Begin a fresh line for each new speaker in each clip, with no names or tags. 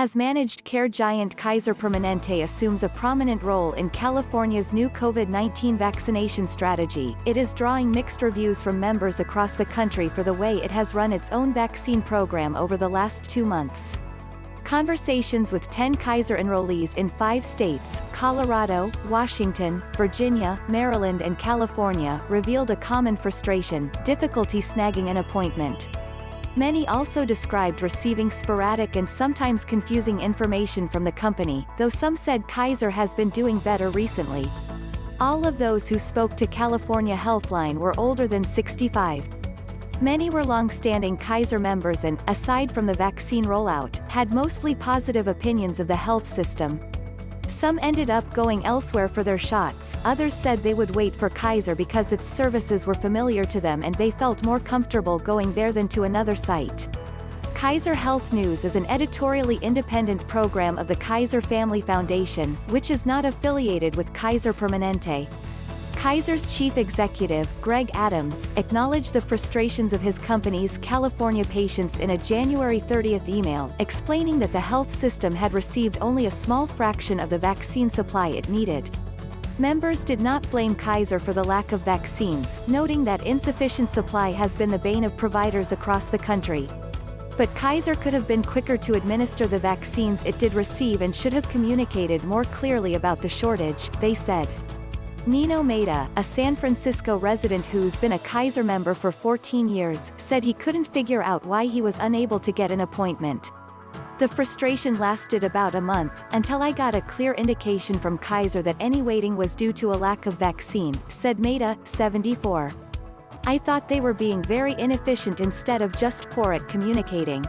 has managed care giant Kaiser Permanente assumes a prominent role in California's new COVID-19 vaccination strategy. It is drawing mixed reviews from members across the country for the way it has run its own vaccine program over the last 2 months. Conversations with 10 Kaiser enrollees in 5 states, Colorado, Washington, Virginia, Maryland and California, revealed a common frustration: difficulty snagging an appointment. Many also described receiving sporadic and sometimes confusing information from the company, though some said Kaiser has been doing better recently. All of those who spoke to California Healthline were older than 65. Many were long-standing Kaiser members and, aside from the vaccine rollout, had mostly positive opinions of the health system. Some ended up going elsewhere for their shots, others said they would wait for Kaiser because its services were familiar to them and they felt more comfortable going there than to another site. Kaiser Health News is an editorially independent program of the Kaiser Family Foundation, which is not affiliated with Kaiser Permanente. Kaiser's chief executive, Greg Adams, acknowledged the frustrations of his company's California patients in a January 30 email, explaining that the health system had received only a small fraction of the vaccine supply it needed. Members did not blame Kaiser for the lack of vaccines, noting that insufficient supply has been the bane of providers across the country. But Kaiser could have been quicker to administer the vaccines it did receive and should have communicated more clearly about the shortage, they said. Nino Maeda, a San Francisco resident who's been a Kaiser member for 14 years, said he couldn't figure out why he was unable to get an appointment. The frustration lasted about a month, until I got a clear indication from Kaiser that any waiting was due to a lack of vaccine, said Maeda, 74. I thought they were being very inefficient instead of just poor at communicating.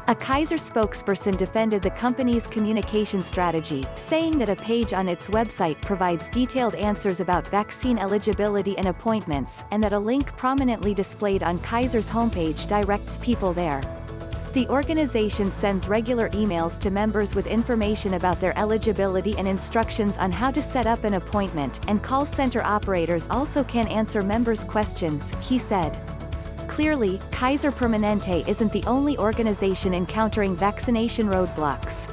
A Kaiser spokesperson defended the company's communication strategy, saying that a page on its website provides detailed answers about vaccine eligibility and appointments, and that a link prominently displayed on Kaiser's homepage directs people there. The organization sends regular emails to members with information about their eligibility and instructions on how to set up an appointment, and call center operators also can answer members' questions, he said. Clearly, Kaiser Permanente isn't the only organization encountering vaccination roadblocks.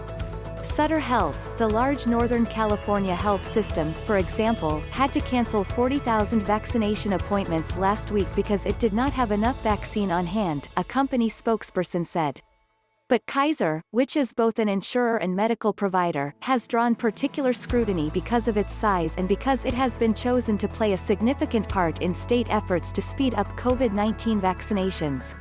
Sutter Health, the large Northern California health system, for example, had to cancel 40,000 vaccination appointments last week because it did not have enough vaccine on hand, a company spokesperson said. But Kaiser, which is both an insurer and medical provider, has drawn particular scrutiny because of its size and because it has been chosen to play a significant part in state efforts to speed up COVID-19 vaccinations.